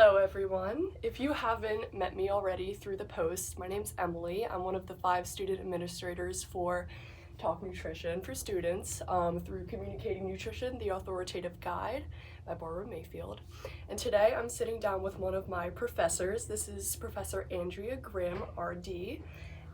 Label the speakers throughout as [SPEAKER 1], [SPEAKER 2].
[SPEAKER 1] Hello everyone. If you haven't met me already through the post, my name's Emily. I'm one of the 5 student administrators for Talk Nutrition for Students through Communicating Nutrition, the Authoritative Guide by Barbara Mayfield. And today I'm sitting down with one of my professors. This is Professor Andrea Grimm, RD,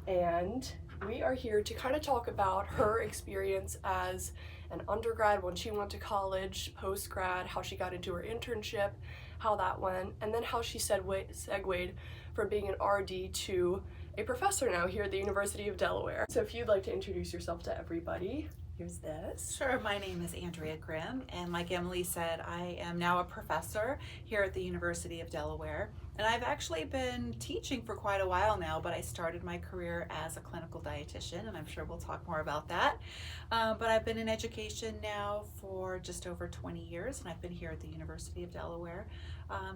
[SPEAKER 1] and we are here to kind of talk about her experience as an undergrad when she went to college, post-grad, how she got into her internship, how that went, and then how she segued from being an RD to a professor now here at the University of Delaware. So if you'd like to introduce yourself to everybody, here's this.
[SPEAKER 2] Sure, my name is Andrea Grimm, and like Emily said, I am now a professor here at the University of Delaware. And I've actually been teaching for quite a while now, but I started my career as a clinical dietitian, and I'm sure we'll talk more about that. But I've been in education now for just over 20 years, and I've been here at the University of Delaware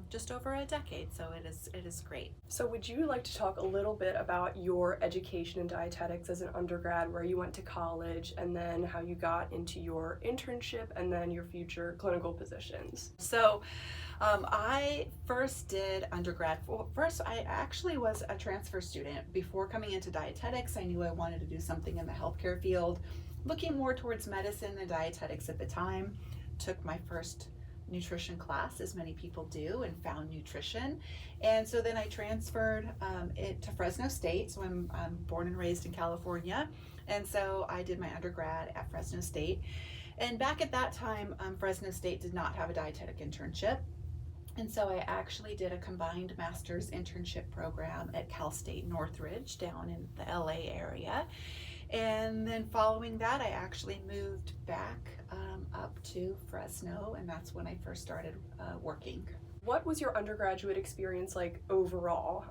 [SPEAKER 2] just over a decade, so it is great.
[SPEAKER 1] So would you like to talk a little bit about your education in dietetics as an undergrad, where you went to college, and then how you got into your internship and then your future clinical positions?
[SPEAKER 2] So I first did undergrad. First, I actually was a transfer student. Before coming into dietetics, I knew I wanted to do something in the healthcare field, looking more towards medicine than dietetics at the time. Took my first nutrition class, as many people do, and found nutrition. And so then I transferred it to Fresno State. So I'm born and raised in California. And so I did my undergrad at Fresno State. And back at that time, Fresno State did not have a dietetic internship. And so I actually did a combined master's internship program at Cal State Northridge down in the LA area. And then following that, I actually moved back up to Fresno, and that's when I first started working.
[SPEAKER 1] What was your undergraduate experience like overall?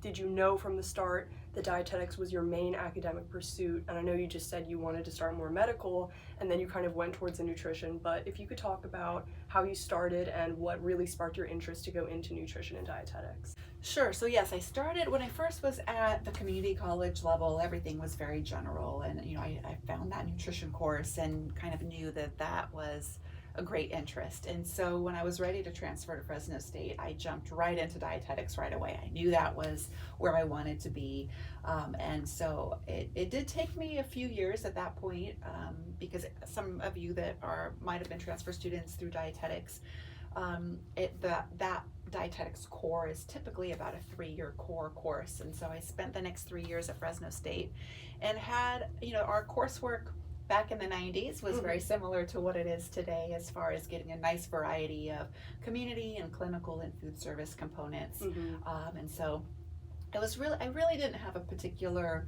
[SPEAKER 1] Did you know from the start that dietetics was your main academic pursuit? And I know you just said you wanted to start more medical, and then you kind of went towards the nutrition, but if you could talk about how you started and what really sparked your interest to go into nutrition and dietetics.
[SPEAKER 2] Sure. So yes, I started when I first was at the community college level. Everything was very general, and I found that nutrition course and kind of knew that that was a great interest. And so when I was ready to transfer to Fresno State, I jumped right into dietetics right away. I knew that was where I wanted to be. And so it did take me a few years at that point, because some of you that might have been transfer students through dietetics, that dietetics core is typically about a 3-year core course. And so I spent the next 3 years at Fresno State and had, our coursework back in the 90s was very similar to what it is today, as far as getting a nice variety of community and clinical and food service components. And so I really didn't have a particular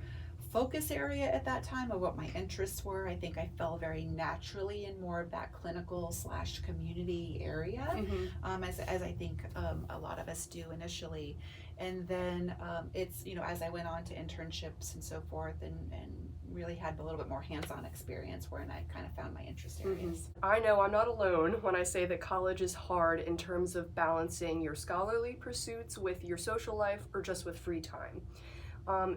[SPEAKER 2] focus area at that time of what my interests were. I think I fell very naturally in more of that clinical / community area, as I think a lot of us do initially. And then it's, as I went on to internships and so forth, and really had a little bit more hands-on experience where I kind of found my interest areas.
[SPEAKER 1] I know I'm not alone when I say that college is hard in terms of balancing your scholarly pursuits with your social life or just with free time.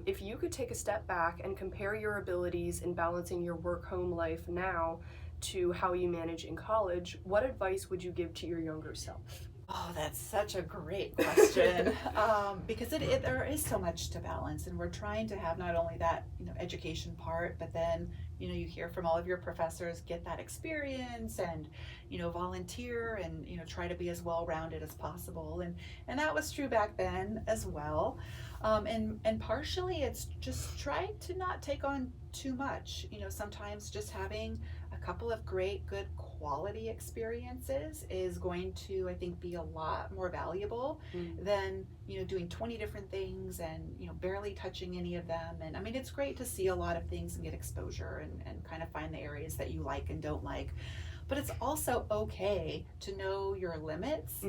[SPEAKER 1] If you could take a step back and compare your abilities in balancing your work-home life now to how you manage in college, what advice would you give to your younger self?
[SPEAKER 2] Oh, that's such a great question, because there is so much to balance, and we're trying to have not only that education part, but then you hear from all of your professors, get that experience, and volunteer, and try to be as well-rounded as possible, and that was true back then as well. And partially it's just trying to not take on too much. Sometimes just having a couple of great, good quality experiences is going to, I think, be a lot more valuable than, doing 20 different things and, barely touching any of them. And I mean, it's great to see a lot of things and get exposure and kind of find the areas that you like and don't like. But it's also okay to know your limits,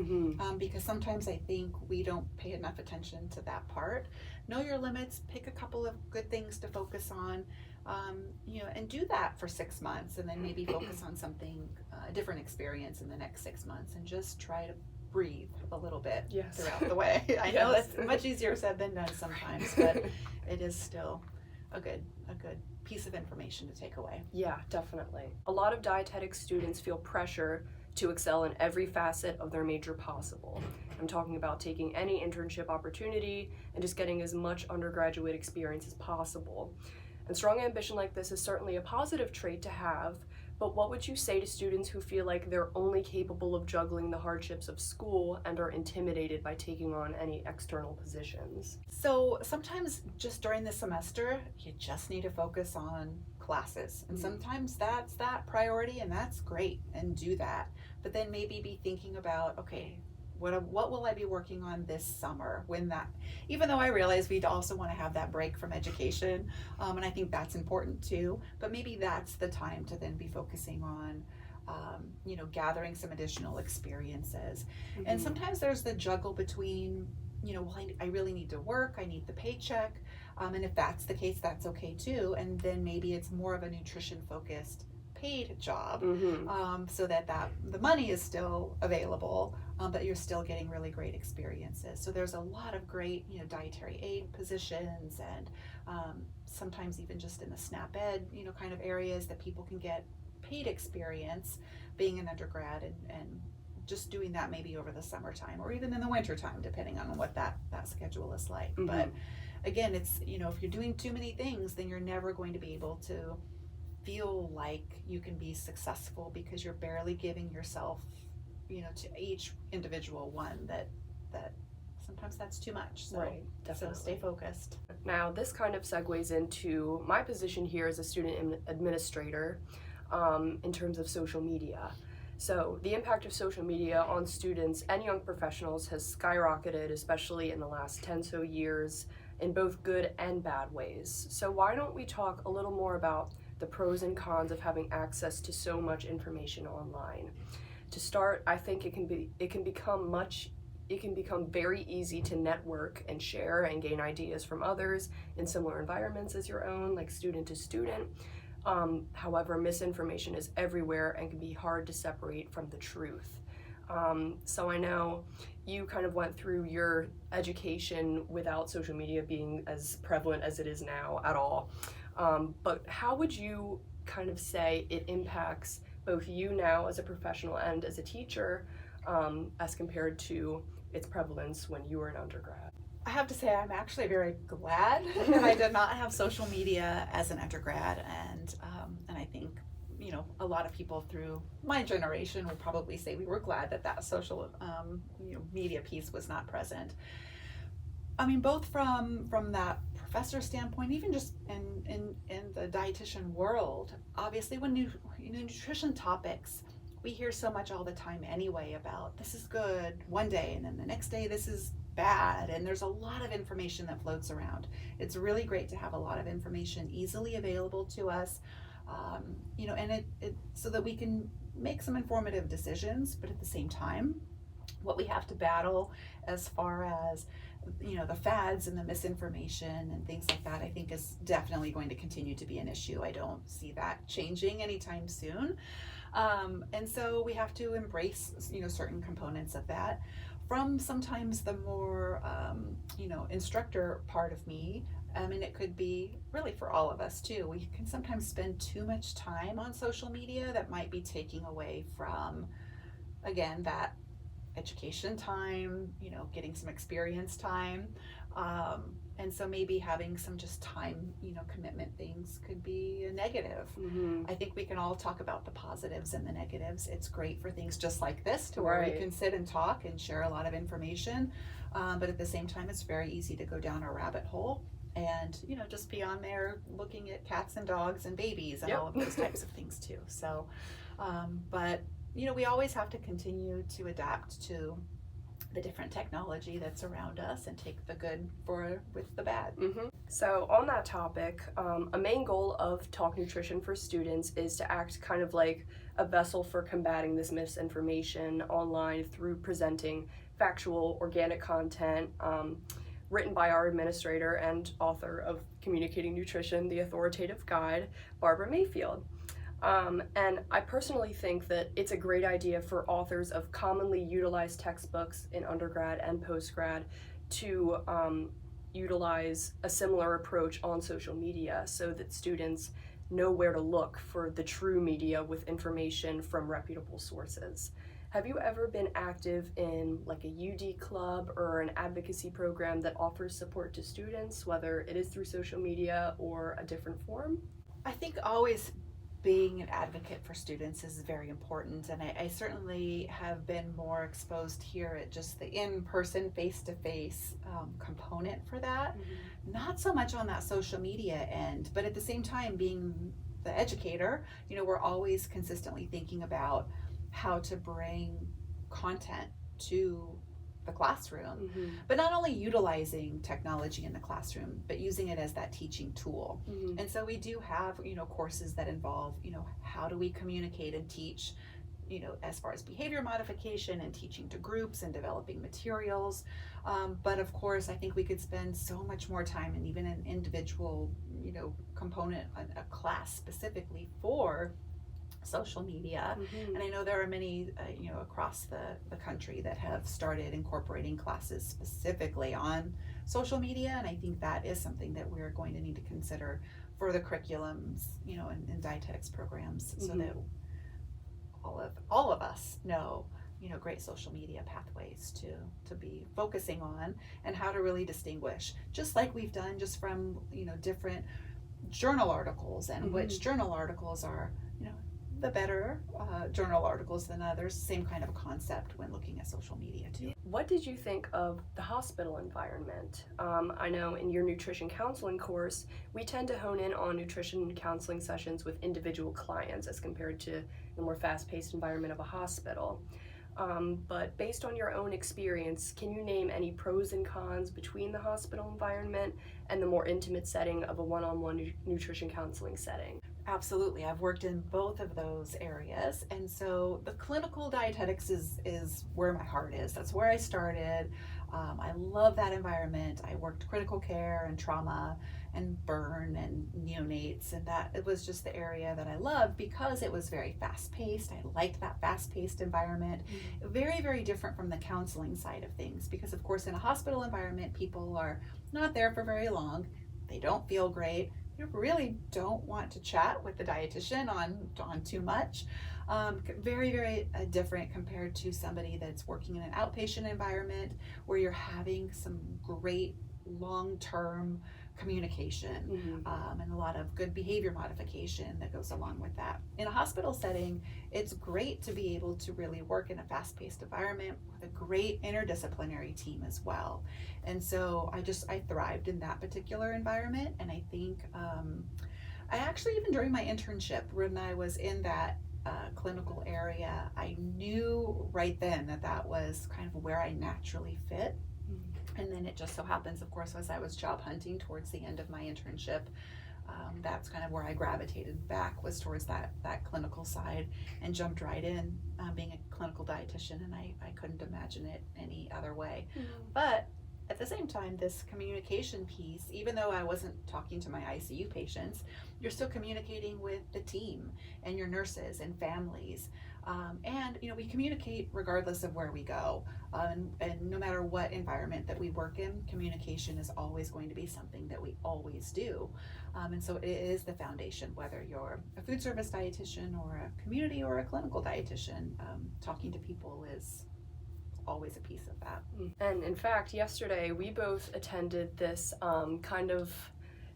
[SPEAKER 2] because sometimes I think we don't pay enough attention to that part. Know your limits, pick a couple of good things to focus on, and do that for 6 months, and then maybe focus on something, a different experience in the next 6 months, and just try to breathe a little bit throughout the way. I know that's much easier said than done sometimes, but it is still a good piece of information to take away.
[SPEAKER 1] Yeah, definitely. A lot of dietetics students feel pressure to excel in every facet of their major possible. I'm talking about taking any internship opportunity and just getting as much undergraduate experience as possible. And strong ambition like this is certainly a positive trait to have, but what would you say to students who feel like they're only capable of juggling the hardships of school and are intimidated by taking on any external positions?
[SPEAKER 2] So sometimes just during the semester, you just need to focus on classes. And sometimes that's that priority, and that's great, and do that. But then maybe be thinking about, okay, what will I be working on this summer when that, even though I realize we'd also want to have that break from education, and I think that's important too, but maybe that's the time to then be focusing on gathering some additional experiences. And sometimes there's the juggle between, well, I really need to work, I need the paycheck, and if that's the case, that's okay too. And then maybe it's more of a nutrition focused paid job, so that the money is still available, but you're still getting really great experiences. So there's a lot of great dietary aid positions, and sometimes even just in the SNAP Ed kind of areas that people can get paid experience being an undergrad, and just doing that maybe over the summertime or even in the wintertime, depending on what that schedule is like. But again, it's if you're doing too many things, then you're never going to be able to feel like you can be successful, because you're barely giving yourself to each individual one, that sometimes that's too much. So,
[SPEAKER 1] right, definitely.
[SPEAKER 2] So stay focused.
[SPEAKER 1] Now this kind of segues into my position here as a student administrator, in terms of social media. So the impact of social media on students and young professionals has skyrocketed, especially in the last 10 so years, in both good and bad ways. So why don't we talk a little more about the pros and cons of having access to so much information online? To start, I think it can become very easy to network and share and gain ideas from others in similar environments as your own, like student to student. However, misinformation is everywhere and can be hard to separate from the truth. So I know you kind of went through your education without social media being as prevalent as it is now at all. But how would you kind of say it impacts both you now as a professional and as a teacher, as compared to its prevalence when you were an undergrad?
[SPEAKER 2] I have to say I'm actually very glad that I did not have social media as an undergrad, and I think a lot of people through my generation would probably say we were glad that social media piece was not present. I mean, both from that professor standpoint, even just in the dietitian world, obviously when nutrition topics, we hear so much all the time anyway about this is good one day and then the next day this is bad, and there's a lot of information that floats around. It's really great to have a lot of information easily available to us, and it so that we can make some informative decisions. But at the same time, what we have to battle as far as the fads and the misinformation and things like that, I think is definitely going to continue to be an issue. I don't see that changing anytime soon, and so we have to embrace certain components of that. From sometimes the more instructor part of me, I mean, it could be really for all of us too. We can sometimes spend too much time on social media that might be taking away from, again, that education time, getting some experience time. And so maybe having some just time, commitment things could be a negative. I think we can all talk about the positives and the negatives. It's great for things just like this, to where we can sit and talk and share a lot of information. But at the same time, it's very easy to go down a rabbit hole and, just be on there looking at cats and dogs and babies and all of those types of things too. So, but we always have to continue to adapt to the different technology that's around us and take the good with the bad.
[SPEAKER 1] So on that topic, a main goal of Talk Nutrition for Students is to act kind of like a vessel for combating this misinformation online through presenting factual, organic content written by our administrator and author of Communicating Nutrition, the Authoritative Guide, Barbara Mayfield. And I personally think that it's a great idea for authors of commonly utilized textbooks in undergrad and postgrad to utilize a similar approach on social media, so that students know where to look for the true media with information from reputable sources. Have you ever been active in like a UD club or an advocacy program that offers support to students, whether it is through social media or a different form?
[SPEAKER 2] I think always being an advocate for students is very important, and I certainly have been more exposed here at just the in-person, face-to-face component for that. Not so much on that social media end, but at the same time, being the educator, we're always consistently thinking about how to bring content to the classroom, but not only utilizing technology in the classroom, but using it as that teaching tool. And so we do have, courses that involve, how do we communicate and teach, as far as behavior modification and teaching to groups and developing materials. But of course, I think we could spend so much more time and even an individual, component, a class specifically for social media. And I know there are many across the country that have started incorporating classes specifically on social media, and I think that is something that we're going to need to consider for the curriculums, and dietetics programs, so that all of us know great social media pathways to be focusing on, and how to really distinguish, just like we've done just from different journal articles, and which journal articles are the better journal articles than others. Same kind of concept when looking at social media too.
[SPEAKER 1] What did you think of the hospital environment? I know in your nutrition counseling course, we tend to hone in on nutrition counseling sessions with individual clients as compared to the more fast-paced environment of a hospital. But based on your own experience, can you name any pros and cons between the hospital environment and the more intimate setting of a one-on-one nutrition counseling setting?
[SPEAKER 2] Absolutely. I've worked in both of those areas. And so the clinical dietetics is where my heart is. That's where I started. I love that environment. I worked critical care and trauma and burn and neonates, and that it was just the area that I loved because it was very fast-paced. I liked that fast-paced environment. Very, very different from the counseling side of things, because of course in a hospital environment, people are not there for very long. They don't feel great. You really don't want to chat with the dietitian on too much. Very, very different compared to somebody that's working in an outpatient environment where you're having some great long-term communication, and a lot of good behavior modification that goes along with that. In a hospital setting, it's great to be able to really work in a fast-paced environment with a great interdisciplinary team as well. And so I thrived in that particular environment, and I think I actually, even during my internship when I was in that clinical area, I knew right then that was kind of where I naturally fit. And then it just so happens, of course, as I was job hunting towards the end of my internship, that's kind of where I gravitated back, was towards that clinical side, and jumped right in being a clinical dietitian, and I couldn't imagine it any other way. But at the same time, this communication piece, even though I wasn't talking to my ICU patients, you're still communicating with the team and your nurses and families. And we communicate regardless of where we go, and no matter what environment that we work in, communication is always going to be something that we always do. And so it is the foundation, whether you're a food service dietitian or a community or a clinical dietitian. Talking to people is always a piece of that.
[SPEAKER 1] And in fact, yesterday we both attended this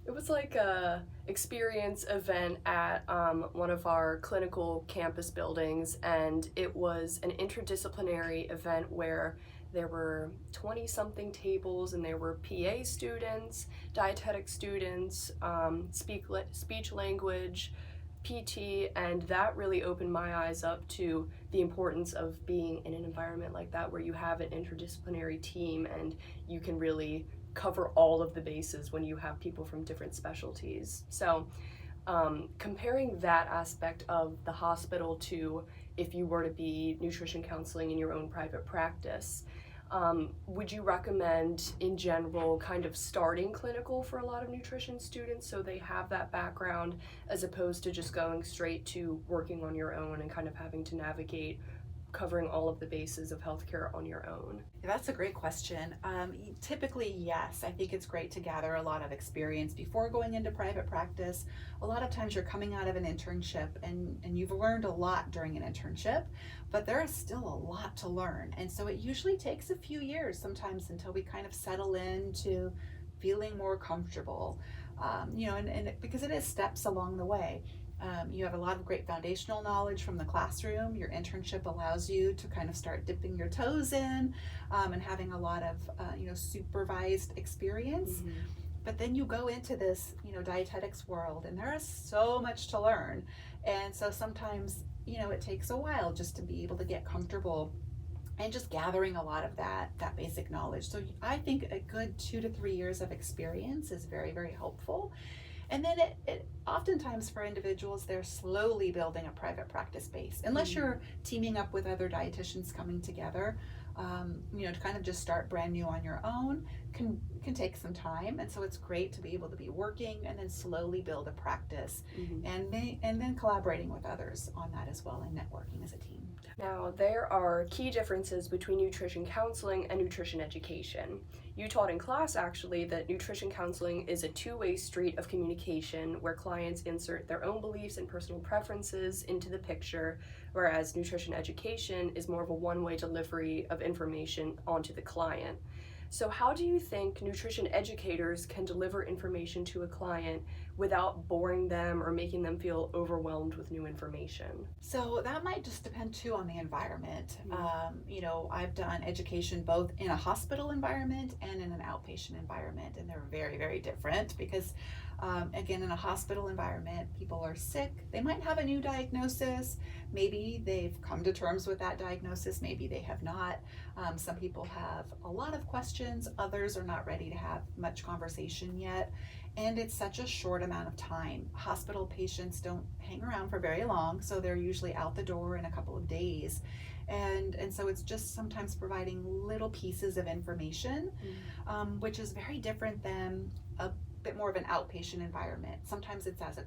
[SPEAKER 1] it was like a experience event at one of our clinical campus buildings, and it was an interdisciplinary event where there were 20-something tables, and there were PA students, dietetic students, speech language, PT, and that really opened my eyes up to the importance of being in an environment like that where you have an interdisciplinary team and you can really cover all of the bases when you have people from different specialties. So comparing that aspect of the hospital to if you were to be nutrition counseling in your own private practice, would you recommend in general kind of starting clinical for a lot of nutrition students so they have that background, as opposed to just going straight to working on your own and kind of having to navigate covering all of the bases of healthcare on your own?
[SPEAKER 2] That's a great question. Typically, yes. I think it's great to gather a lot of experience before going into private practice. A lot of times you're coming out of an internship and you've learned a lot during an internship, but there is still a lot to learn. And so it usually takes a few years sometimes until we kind of settle into feeling more comfortable, because it is steps along the way. You have a lot of great foundational knowledge from the classroom. Your internship allows you to kind of start dipping your toes in and having a lot of supervised experience.
[SPEAKER 1] Mm-hmm.
[SPEAKER 2] But then you go into this dietetics world, and there is so much to learn. And so sometimes it takes a while just to be able to get comfortable and just gathering a lot of that basic knowledge. So I think a good 2 to 3 years of experience is very, very helpful. And then it oftentimes for individuals, they're slowly building a private practice base. Unless you're teaming up with other dietitians coming together, to kind of just start brand new on your own can take some time. And so it's great to be able to be working and then slowly build a practice, and then collaborating with others on that as well and networking as a team.
[SPEAKER 1] Now, there are key differences between nutrition counseling and nutrition education. You taught in class, actually, that nutrition counseling is a two-way street of communication where clients insert their own beliefs and personal preferences into the picture, whereas nutrition education is more of a one-way delivery of information onto the client. So how do you think nutrition educators can deliver information to a client without boring them or making them feel overwhelmed with new information?
[SPEAKER 2] So that might just depend too on the environment. I've done education both in a hospital environment and in an outpatient environment, and they're very, very different because again, in a hospital environment, people are sick. They might have a new diagnosis. Maybe they've come to terms with that diagnosis. Maybe they have not. Some people have a lot of questions. Others are not ready to have much conversation yet. And it's such a short amount of time. Hospital patients don't hang around for very long, so they're usually out the door in a couple of days. And so it's just sometimes providing little pieces of information, which is very different than a bit more of an outpatient environment. Sometimes it's as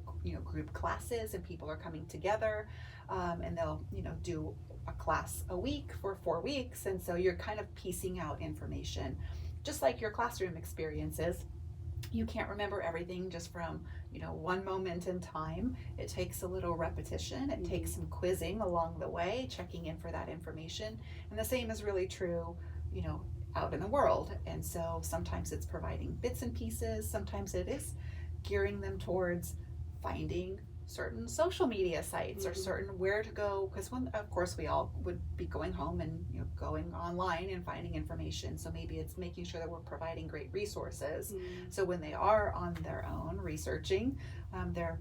[SPEAKER 2] group classes and people are coming together, and they'll do a class a week for 4 weeks, and so you're kind of piecing out information, just like your classroom experiences. You can't remember everything just from one moment in time. It takes a little repetition. It takes some quizzing along the way, checking in for that information, and the same is really true out in the world. And so sometimes it's providing bits and pieces, sometimes it is gearing them towards finding certain social media sites or certain where to go, because of course we all would be going home and going online and finding information. So maybe it's making sure that we're providing great resources, so when they are on their own researching, they're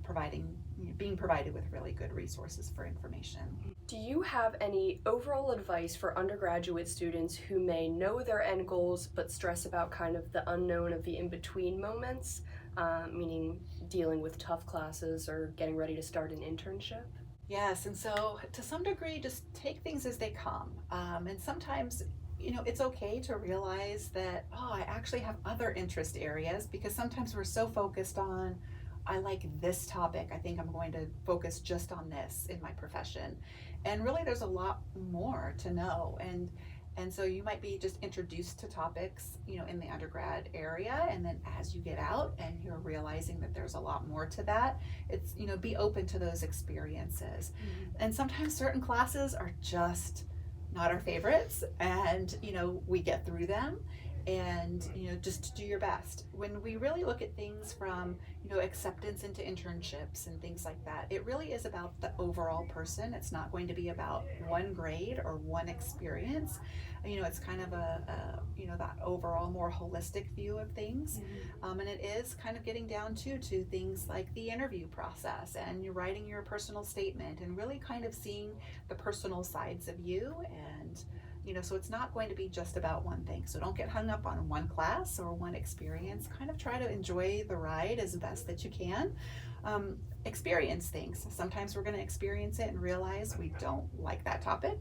[SPEAKER 2] being provided with really good resources for information.
[SPEAKER 1] Do you have any overall advice for undergraduate students who may know their end goals but stress about kind of the unknown of the in-between moments, meaning dealing with tough classes or getting ready to start an internship?
[SPEAKER 2] Yes, and so to some degree, just take things as they come. And sometimes, it's okay to realize that, I actually have other interest areas, because sometimes we're so focused on, I like this topic, I think I'm going to focus just on this in my profession. And really there's a lot more to know. And so you might be just introduced to topics, in the undergrad area, and then as you get out and you're realizing that there's a lot more to that, it's, be open to those experiences. And sometimes certain classes are just not our favorites, and, we get through them, and, just do your best. When we really look at things from, acceptance into internships and things like that, it really is about the overall person. It's not going to be about one grade or one experience. It's kind of that overall more holistic view of things. And it is kind of getting down to things like the interview process, and you're writing your personal statement and really kind of seeing the personal sides of you. And so it's not going to be just about one thing. So don't get hung up on one class or one experience. Kind of try to enjoy the ride as best that you can. Experience things. Sometimes we're going to experience it and realize we don't like that topic,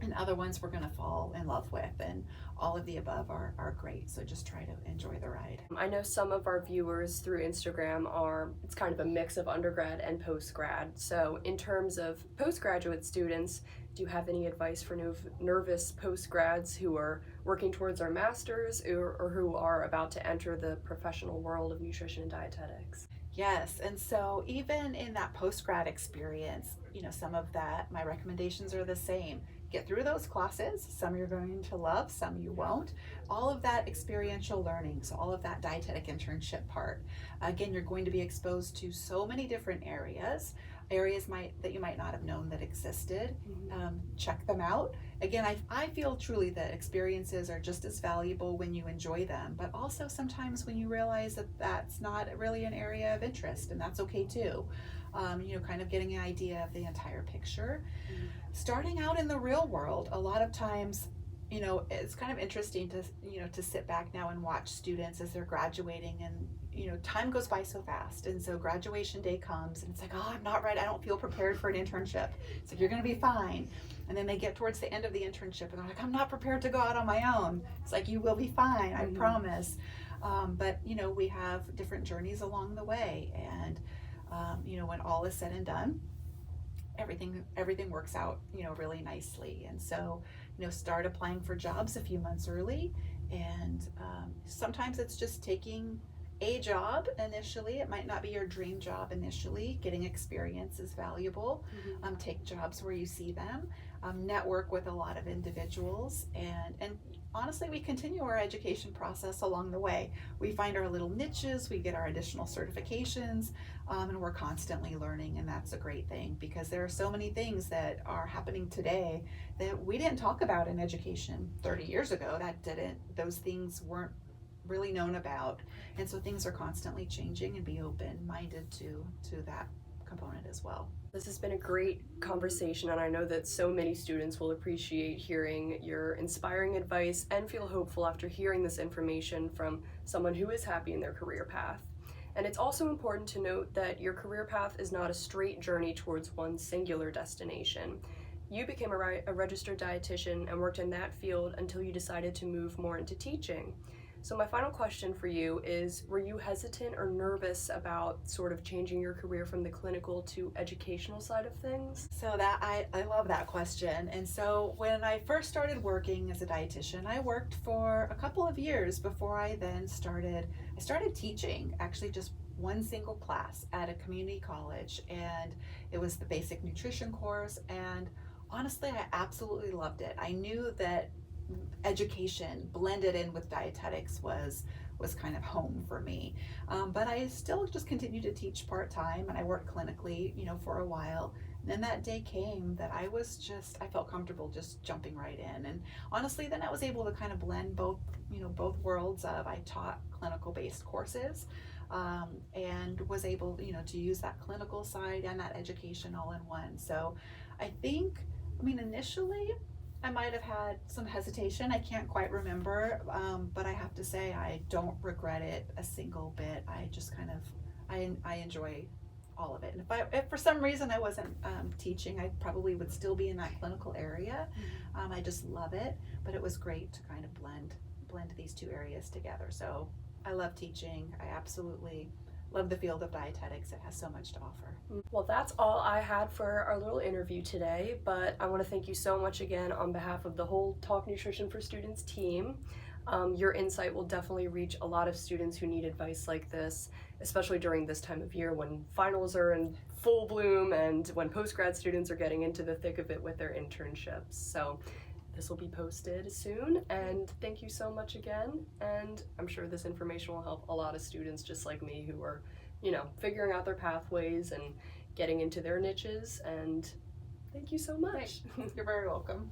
[SPEAKER 2] and other ones we're going to fall in love with, and all of the above are great. So just try to enjoy the ride.
[SPEAKER 1] I know some of our viewers through Instagram it's kind of a mix of undergrad and postgrad. So in terms of postgraduate students, Do you have any advice for nervous post-grads who are working towards our masters or who are about to enter the professional world of nutrition and dietetics?
[SPEAKER 2] Yes, and so even in that post-grad experience, some of that, my recommendations are the same. Get through those classes. Some you're going to love, some you won't. All of that experiential learning, so all of that dietetic internship part. Again, you're going to be exposed to so many different areas that you might not have known that existed. Check them out. Again, I feel truly that experiences are just as valuable when you enjoy them, but also sometimes when you realize that that's not really an area of interest, and that's okay too. Kind of getting an idea of the entire picture. Starting out in the real world, a lot of times, it's kind of interesting to sit back now and watch students as they're graduating, and time goes by so fast, and so graduation day comes and it's like, oh, I'm not ready, I don't feel prepared for an internship. It's like, you're going to be fine. And then they get towards the end of the internship and they're like, I'm not prepared to go out on my own. It's like, you will be fine, I promise. But we have different journeys along the way, and when all is said and done, everything works out really nicely. And so start applying for jobs a few months early, and sometimes it's just taking a job initially. It might not be your dream job initially. Getting experience is valuable. Take jobs where you see them. Network with a lot of individuals, and honestly, we continue our education process along the way. We find our little niches, we get our additional certifications, and we're constantly learning, and that's a great thing, because there are so many things that are happening today that we didn't talk about in education 30 years ago. Those things weren't really known about, and so things are constantly changing, and be open-minded to that component as well.
[SPEAKER 1] This has been a great conversation, and I know that so many students will appreciate hearing your inspiring advice and feel hopeful after hearing this information from someone who is happy in their career path. And it's also important to note that your career path is not a straight journey towards one singular destination. You became a registered dietitian and worked in that field until you decided to move more into teaching. So my final question for you is, were you hesitant or nervous about sort of changing your career from the clinical to educational side of things?
[SPEAKER 2] So that I love that question. And so when I first started working as a dietitian, I worked for a couple of years before I then started teaching, actually just one single class at a community college, and it was the basic nutrition course, and honestly, I absolutely loved it. I knew that education blended in with dietetics was kind of home for me, but I still just continued to teach part-time, and I worked clinically for a while. And then that day came that I felt comfortable just jumping right in, and honestly then I was able to kind of blend both worlds of, I taught clinical based courses, and was able to use that clinical side and that education all in one. So I think, initially I might have had some hesitation. I can't quite remember, but I have to say I don't regret it a single bit. I just I enjoy all of it. And if for some reason I wasn't teaching, I probably would still be in that clinical area. I just love it, but it was great to kind of blend these two areas together. So I love teaching. I absolutely love the field of dietetics. It has so much to offer.
[SPEAKER 1] Well, that's all I had for our little interview today, but I want to thank you so much again on behalf of the whole Talk Nutrition for Students team. Your insight will definitely reach a lot of students who need advice like this, especially during this time of year when finals are in full bloom and when post-grad students are getting into the thick of it with their internships. So this will be posted soon, and thank you so much again, and I'm sure this information will help a lot of students just like me who are, figuring out their pathways and getting into their niches, and thank you so much.
[SPEAKER 2] You're very welcome.